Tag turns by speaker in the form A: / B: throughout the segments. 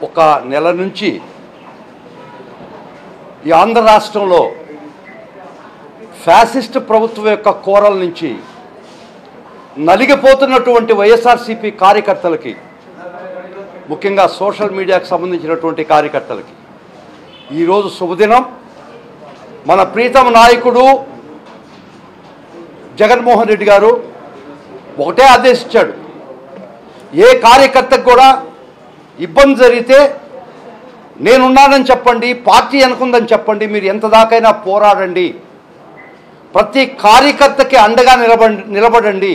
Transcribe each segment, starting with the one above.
A: ఒక నెల నుంచి ఈ ఆంధ్ర రాష్ట్రంలో ఫ్యాసిస్ట్ ప్రభుత్వం యొక్క కోరల నుంచి నలిగిపోతున్నటువంటి వైఎస్ఆర్సీపీ కార్యకర్తలకి, ముఖ్యంగా సోషల్ మీడియాకు సంబంధించినటువంటి కార్యకర్తలకి ఈరోజు శుభదినం. మన ప్రీతమ నాయకుడు జగన్మోహన్ రెడ్డి గారు ఒకటే ఆదేశించాడు, ఏ కార్యకర్తకు కూడా ఇబ్బంది జరిగితే నేనున్నానని చెప్పండి, పార్టీ అనుకుందని చెప్పండి, మీరు ఎంత దాకైనా పోరాడండి, ప్రతి కార్యకర్తకి అండగా నిలబడండి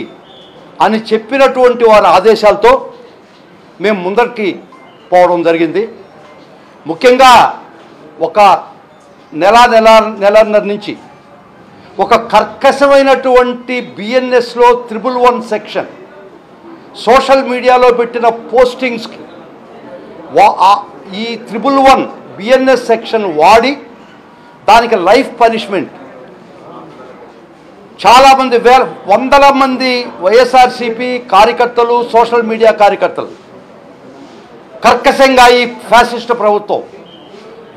A: అని చెప్పినటువంటి వారి ఆదేశాలతో మేము ముందరికి పోవడం జరిగింది. ముఖ్యంగా ఒక నెలన్నర నుంచి ఒక కర్కశమైనటువంటి బిఎన్ఎస్లో 111 సెక్షన్ సోషల్ మీడియాలో పెట్టిన పోస్టింగ్స్కి ఈ 111 బిఎన్ఎస్ సెక్షన్ వాడి దానికి లైఫ్ పనిష్మెంట్ చాలామంది వందల మంది వైఎస్ఆర్సీపీ కార్యకర్తలు, సోషల్ మీడియా కార్యకర్తలు కర్కశంగా ఈ ఫ్యాసిస్ట్ ప్రభుత్వం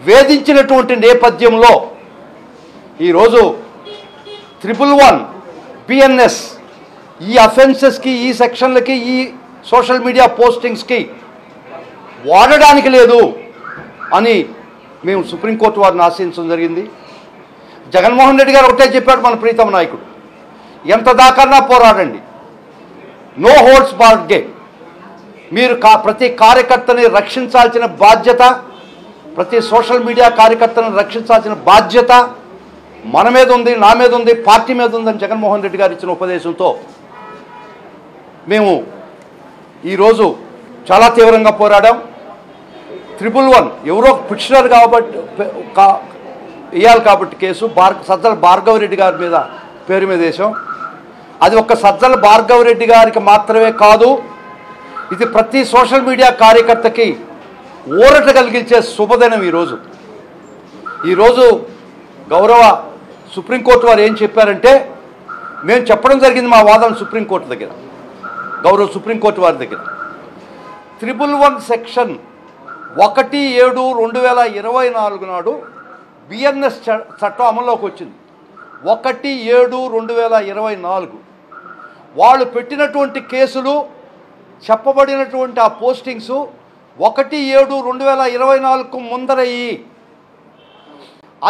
A: వేధించినటువంటి నేపథ్యంలో ఈరోజు 111 బిఎన్ఎస్ ఈ అఫెన్సెస్కి, ఈ సెక్షన్లకి, ఈ సోషల్ మీడియా పోస్టింగ్స్కి వాడడానికి లేదు అని మేము సుప్రీంకోర్టు వారిని ఆశ్రయించడం జరిగింది. జగన్మోహన్ రెడ్డి గారు ఒకటే చెప్పాడు, మన ప్రీతమ నాయకుడు, ఎంత దాకన్నా పోరాడండి, నో హోల్డ్స్ బార్డ్ గేమ్. మీరు ప్రతి కార్యకర్తని రక్షించాల్సిన బాధ్యత, ప్రతి సోషల్ మీడియా కార్యకర్తను రక్షించాల్సిన బాధ్యత మన మీద ఉంది, నా మీద ఉంది, పార్టీ మీద ఉందని జగన్మోహన్ రెడ్డి గారు ఇచ్చిన ఉపదేశంతో మేము ఈరోజు చాలా తీవ్రంగా పోరాడాం. 111 ఎవరో పిటిషనర్ కాబట్టి వేయాలి కాబట్టి కేసు సజ్జల భార్గవరెడ్డి గారి మీద పేరు మీద వేసాం. అది ఒక్క సజ్జల భార్గవరెడ్డి గారికి మాత్రమే కాదు, ఇది ప్రతి సోషల్ మీడియా కార్యకర్తకి ఊరట కలిగించే శుభదినం. ఈరోజు గౌరవ సుప్రీంకోర్టు వారు ఏం చెప్పారంటే, మేము చెప్పడం జరిగింది మా వాదన సుప్రీంకోర్టు దగ్గర, గౌరవ సుప్రీంకోర్టు వారి దగ్గర. 111 సెక్షన్ 1/7/2024 నాడు బిఎన్ఎస్ చట్టం అమల్లోకి వచ్చింది. 1/7/2024 వాళ్ళు పెట్టినటువంటి కేసులు, చెప్పబడినటువంటి ఆ పోస్టింగ్స్ 1/7/2024 ముందరయ్యి,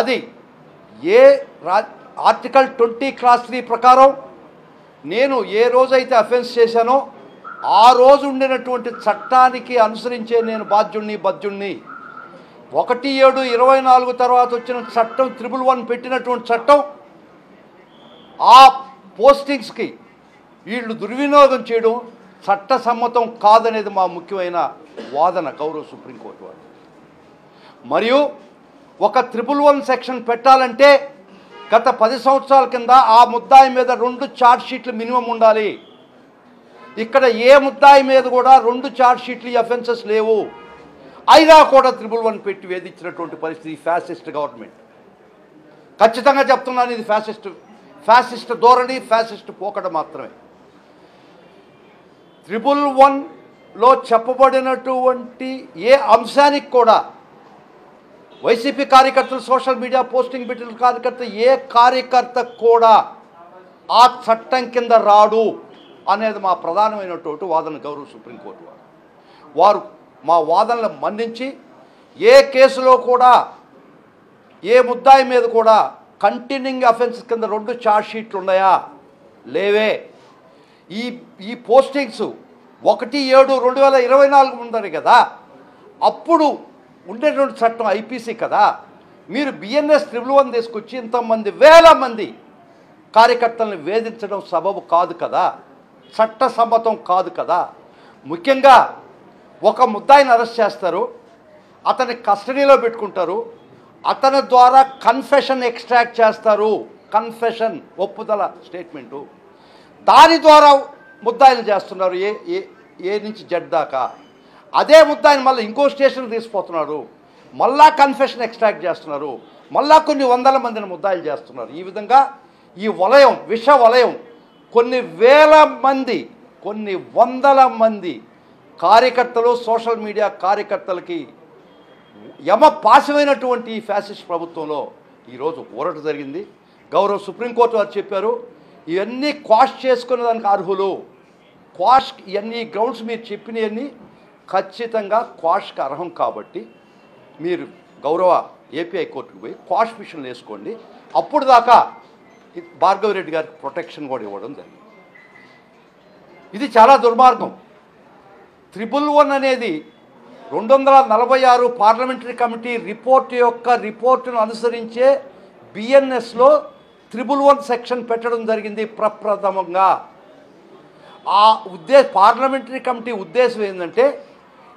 A: అది ఆర్టికల్ 20(3) ప్రకారం నేను ఏ రోజైతే అఫెన్స్ చేశానో ఆ రోజు ఉండినటువంటి చట్టానికి అనుసరించే నేను బద్యుణ్ణి. 1/7/24 తర్వాత వచ్చిన చట్టం 111 పెట్టినటువంటి చట్టం ఆ పోస్టింగ్స్కి వీళ్ళు దుర్వినియోగం చేయడం చట్టసమ్మతం కాదనేది మా ముఖ్యమైన వాదన గౌరవ సుప్రీంకోర్టు వారు. మరియు ఒక 111 సెక్షన్ పెట్టాలంటే గత 10 సంవత్సరాల కింద ఆ ముద్దాయి మీద 2 ఛార్జ్ షీట్లు మినిమం ఉండాలి. ఇక్కడ ఏ ముద్దాయి మీద కూడా 2 ఛార్జ్ షీట్లు ఈ అఫెన్సెస్ లేవు, అయినా కూడా 111 పెట్టి వేధించినటువంటి పరిస్థితి ఫ్యాసిస్ట్ గవర్నమెంట్. ఖచ్చితంగా చెప్తున్నాను, ఇది ఫ్యాసిస్ట్ ధోరణి, ఫ్యాసిస్ట్ పోకడ మాత్రమే. 111లో చెప్పబడినటువంటి ఏ అంశానికి కూడా వైసీపీ కార్యకర్తలు, సోషల్ మీడియా పోస్టింగ్ పెట్టిన కార్యకర్త ఏ కార్యకర్త కూడా ఆ చట్టం కింద రాడు అనేది మా ప్రధానమైనటువంటి వాదన. గౌరవ సుప్రీంకోర్టు వారు మా వాదనలు మన్నించి ఏ కేసులో కూడా ఏ ముద్దాయి మీద కూడా కంటిన్యూయింగ్ అఫెన్స్ కింద 2 ఛార్జ్ షీట్లు ఉన్నాయా? లేవే. ఈ పోస్టింగ్స్ 1/7/2024 ముందరే కదా, అప్పుడు ఉండేటువంటి చట్టం ఐపీసీ కదా. మీరు బిఎన్ఎస్ 111 తీసుకొచ్చి ఇంతమంది వేల మంది కార్యకర్తలను వేధించడం సబబు కాదు కదా, చట్టసమ్మతం కాదు కదా. ముఖ్యంగా ఒక ముద్దాయిని అరెస్ట్ చేస్తారు, అతని కస్టడీలో పెట్టుకుంటారు, అతని ద్వారా కన్ఫెషన్ ఎక్స్ట్రాక్ట్ చేస్తారు, కన్ఫెషన్ ఒప్పుదల స్టేట్మెంటు, దాని ద్వారా ముద్దాయిలు చేస్తున్నారు ఏ నుంచి జడ్ దాకా. అదే ముద్దాయిని మళ్ళీ ఇంకో స్టేషన్కి తీసుకుపోతున్నారు, మళ్ళా కన్ఫెషన్ ఎక్స్ట్రాక్ట్ చేస్తున్నారు, మళ్ళా కొన్ని వందల మందిని ముద్దాయిలు చేస్తున్నారు. ఈ విధంగా ఈ వలయం, విష వలయం, కొన్ని వేల మంది, కొన్ని వందల మంది కార్యకర్తలు సోషల్ మీడియా కార్యకర్తలకి యమపాశమైనటువంటి ఈ ఫ్యాసిస్ట్ ప్రభుత్వంలో ఈరోజు ఊరట జరిగింది. గౌరవ సుప్రీంకోర్టు వారు చెప్పారు, ఇవన్నీ క్వాష్ చేసుకునే దానికి అర్హులు. క్వాష్ ఇవన్నీ గ్రౌండ్స్ మీరు చెప్పినవన్నీ ఖచ్చితంగా క్వాష్కి అర్హం కాబట్టి మీరు గౌరవ ఏపీ హైకోర్టుకు పోయి క్వాష్ పిటిషన్లు వేసుకోండి. అప్పుడు దాకా భార్గవ్ రెడ్డి గారికి ప్రొటెక్షన్ కూడా ఇవ్వడం జరిగింది. ఇది చాలా దుర్మార్గం. 111 అనేది 246 పార్లమెంటరీ కమిటీ రిపోర్టును అనుసరించే బిఎన్ఎస్లో 111 సెక్షన్ పెట్టడం జరిగింది ప్రప్రథమంగా. ఆ పార్లమెంటరీ కమిటీ ఉద్దేశం ఏంటంటే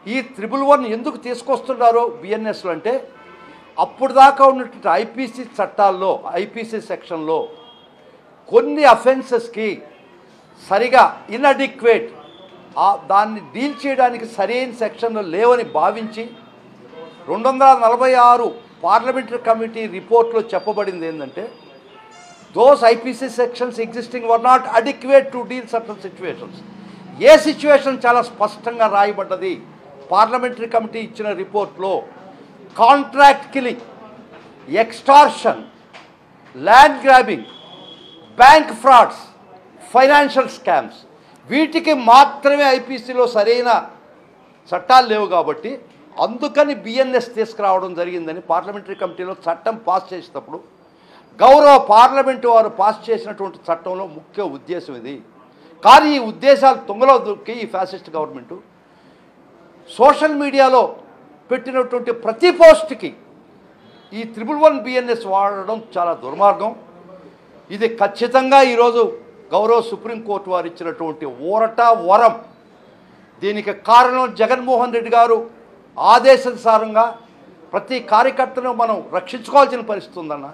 A: ఈ 111 ఎందుకు తీసుకొస్తున్నారో బిఎన్ఎస్లో అంటే అప్పుడు దాకా ఉన్నటువంటి ఐపీసీ చట్టాల్లో ఐపీసీ సెక్షన్లో కొన్ని అఫెన్సెస్కి సరిగా ఇన్అడిక్వేట్ దాన్ని డీల్ చేయడానికి సరైన సెక్షన్లు లేవని భావించి 246 పార్లమెంటరీ కమిటీ రిపోర్ట్లో చెప్పబడింది ఏంటంటే those IPC sections existing were not adequate to deal certain situations. A situation చాలా స్పష్టంగా రాయబడ్డది పార్లమెంటరీ కమిటీ ఇచ్చిన రిపోర్ట్లో. Contract killing, extortion, land grabbing, bank frauds, financial scams, వీటికి మాత్రమే ఐపీసీలో సరైన చట్టాలు లేవు కాబట్టి అందుకని బిఎన్ఎస్ తీసుకురావడం జరిగిందని పార్లమెంటరీ కమిటీలో చట్టం పాస్ చేసేటప్పుడు గౌరవ పార్లమెంటు వారు పాస్ చేసినటువంటి చట్టంలో ముఖ్య ఉద్దేశం ఇది. కానీ ఈ ఉద్దేశాలు తుంగలో దొరికి ఈ ఫ్యాసిస్ట్ గవర్నమెంటు సోషల్ మీడియాలో పెట్టినటువంటి ప్రతి పోస్ట్కి ఈ 111 బిఎన్ఎస్ వాడడం చాలా దుర్మార్గం. ఇది ఖచ్చితంగా ఈరోజు గౌరవ సుప్రీంకోర్టు వారు ఇచ్చినటువంటి ఊరట వరం. దీనికి కారణం జగన్మోహన్ రెడ్డి గారు ఆదేశానుసారంగా ప్రతి కార్యకర్తను మనం రక్షించుకోవాల్సిన పరిస్థితి ఉందన్న.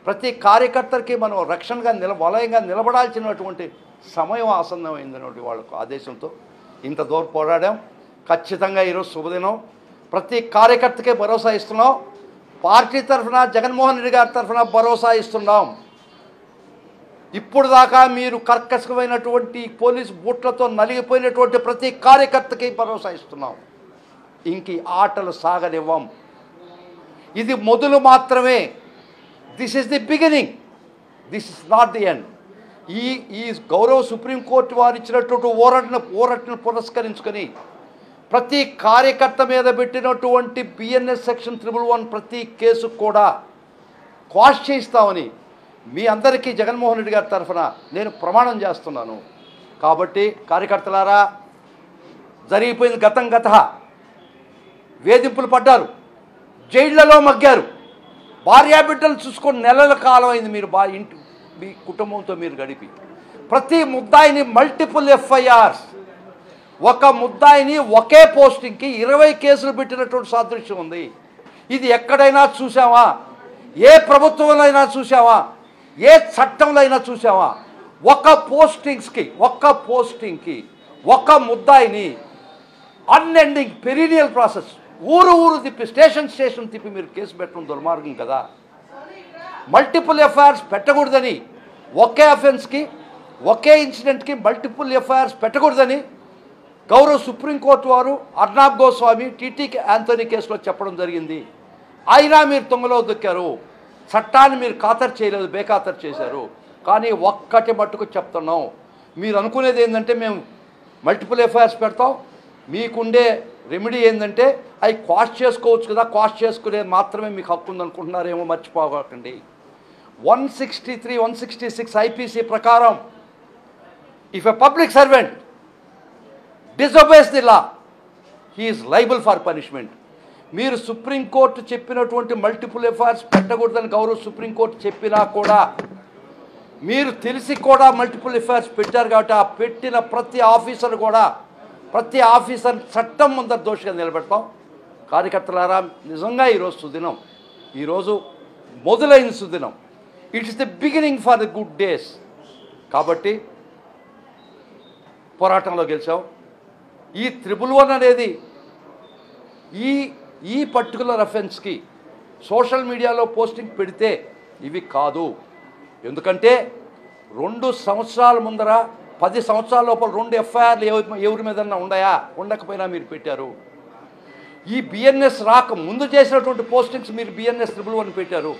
A: ప్రతి కార్యకర్తకి మనం రక్షణగా వలయంగా నిలబడాల్సినటువంటి సమయం ఆసన్నమైందన్నటువంటి వాళ్ళకు ఆదేశంతో ఇంత దూరం పోరాడాం. ఖచ్చితంగా ఈరోజు శుభదినం. ప్రతి కార్యకర్తకే భరోసా ఇస్తున్నాం. పార్టీ తరఫున జగన్మోహన్ రెడ్డి గారి తరఫున భరోసా ఇస్తున్నాం. ఇప్పుడు దాకా మీరు కర్కశమైనటువంటి పోలీసు బూట్లతో నలిగిపోయినటువంటి ప్రతి కార్యకర్తకి భరోసా ఇస్తున్నాం. ఇంక ఆటలు సాగనివ్వం. ఇది మొదలు మాత్రమే. This is the beginning, this is not the end. ఈ గౌరవ సుప్రీంకోర్టు వారు ఇచ్చినటువంటి ఊరటను పురస్కరించుకొని ప్రతి కార్యకర్త మీద పెట్టినటువంటి బిఎన్ఎస్ సెక్షన్ 111 ప్రతి కేసు కూడా క్వాష్ చేయిస్తామని మీ అందరికీ జగన్మోహన్ రెడ్డి గారి తరఫున నేను ప్రమాణం చేస్తున్నాను. కాబట్టి కార్యకర్తలారా, జరిగిపోయింది గతం గత. వేధింపులు పడ్డారు, జైళ్లలో మగ్గారు, భార్యాబిడ్డలు చూసుకొని నెలల కాలం అయింది మీరు మీ కుటుంబంతో మీరు గడిపి. ప్రతి ముద్దాయిని మల్టిపుల్ ఎఫ్ఐఆర్స్, ఒక ముద్దాయిని ఒకే పోస్టింగ్కి 20 కేసులు పెట్టినటువంటి సాదృశ్యం ఉంది. ఇది ఎక్కడైనా చూసావా? ఏ ప్రభుత్వంలో అయినా చూసావా? ఏ చట్టంలో అయినా చూసావా? ఒక పోస్టింగ్కి ఒక ముద్దాయిని అన్ఎండింగ్ పెరీనియల్ ప్రాసెస్, ఊరు తిప్పి స్టేషన్ తిప్పి మీరు కేసు పెట్టడం దుర్మార్గం కదా. మల్టిపుల్ ఎఫ్ఐఆర్స్ పెట్టకూడదని, ఒకే అఫెన్స్కి ఒకే ఇన్సిడెంట్కి మల్టిపుల్ ఎఫ్ఐఆర్స్ పెట్టకూడదని గౌరవ సుప్రీంకోర్టు వారు అర్నాబ్ గోస్వామి, టీటీకే యాంథోనీ కేసులో చెప్పడం జరిగింది. అయినా మీరు తుంగలో దొక్కారు. చట్టాన్ని మీరు ఖాతరు చేయలేదు, బేఖాతరు చేశారు. కానీ ఒక్కటి మట్టుకు చెప్తున్నాం, మీరు అనుకునేది ఏంటంటే మేము మల్టిపుల్ ఎఫ్ఐఆర్స్ పెడతాం, మీకుండే రెమెడీ ఏంటంటే అవి క్వాష్ చేసుకోవచ్చు కదా, క్వాష్ చేసుకునేది మాత్రమే మీకు హక్కు ఉందనుకుంటున్నారేమో. మర్చిపోకండి, 163, 166 ఐపీసీ ప్రకారం if a public servant disobeys the law, he is liable for punishment. మీరు సుప్రీంకోర్టు చెప్పినటువంటి మల్టిపుల్ ఎఫ్ఐఆర్స్ పెట్టకూడదని గౌరవ సుప్రీంకోర్టు చెప్పినా కూడా మీరు తెలిసి కూడా మల్టిపుల్ ఎఫ్ఐఆర్స్ పెట్టారు కాబట్టి ఆ పెట్టిన ప్రతి ఆఫీసర్ చట్టం ముందర దోషిగా నిలబెడతాం. కార్యకర్తలారా, నిజంగా ఈరోజు సుదినం, ఈరోజు మొదలైన సుదినం. It is the beginning for the good days. కాబట్టి పోరాటంలో గెలిచాం. ఈ 111 అనేది ఈ పర్టికులర్ అఫెన్స్కి సోషల్ మీడియాలో పోస్టింగ్ పెడితే ఇవి కాదు. ఎందుకంటే 2 సంవత్సరాల ముందర 10 సంవత్సరాల లోపల 2 ఎఫ్ఐఆర్లు ఎవరి మీదన్నా ఉన్నాయా? ఉండకపోయినా మీరు పెట్టారు. ఈ బిఎన్ఎస్ రాక ముందు చేసినటువంటి పోస్టింగ్స్ మీరు బిఎన్ఎస్ ట్రిపుల్ వన్ పెట్టారు.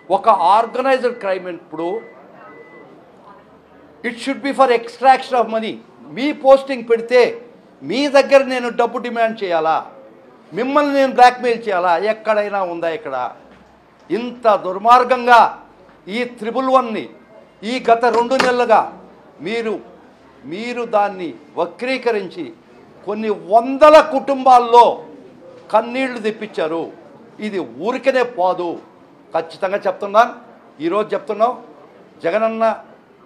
A: ఒక ఆర్గనైజ్డ్ క్రైమ్ ఇప్పుడు it should be for extraction of money. Me posting పెడితే మీ దగ్గర నేను డబ్బు డిమాండ్ చేయాలా? మిమ్మల్ని నేను బ్లాక్మెయిల్ చేయాలా? ఎక్కడైనా ఉందా? ఇక్కడ ఇంత దుర్మార్గంగా ఈ ట్రిపుల్ వన్ని ఈ గత 2 నెలలుగా మీరు దాన్ని వక్రీకరించి కొన్ని వందల కుటుంబాల్లో కన్నీళ్లు తెప్పించారు. ఇది ఊరికనే పోదు. ఖచ్చితంగా చెప్తున్నాను, ఈరోజు చెప్తున్నాం, జగనన్న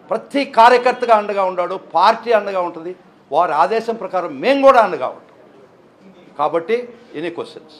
A: ప్రతి కార్యకర్తగా అండగా ఉన్నాడు, పార్టీ అండగా ఉంటుంది, వారి ఆదేశం ప్రకారం మేము కూడా అండగా ఉంటాం. కాబట్టి ఎనీ క్వశ్చన్స్?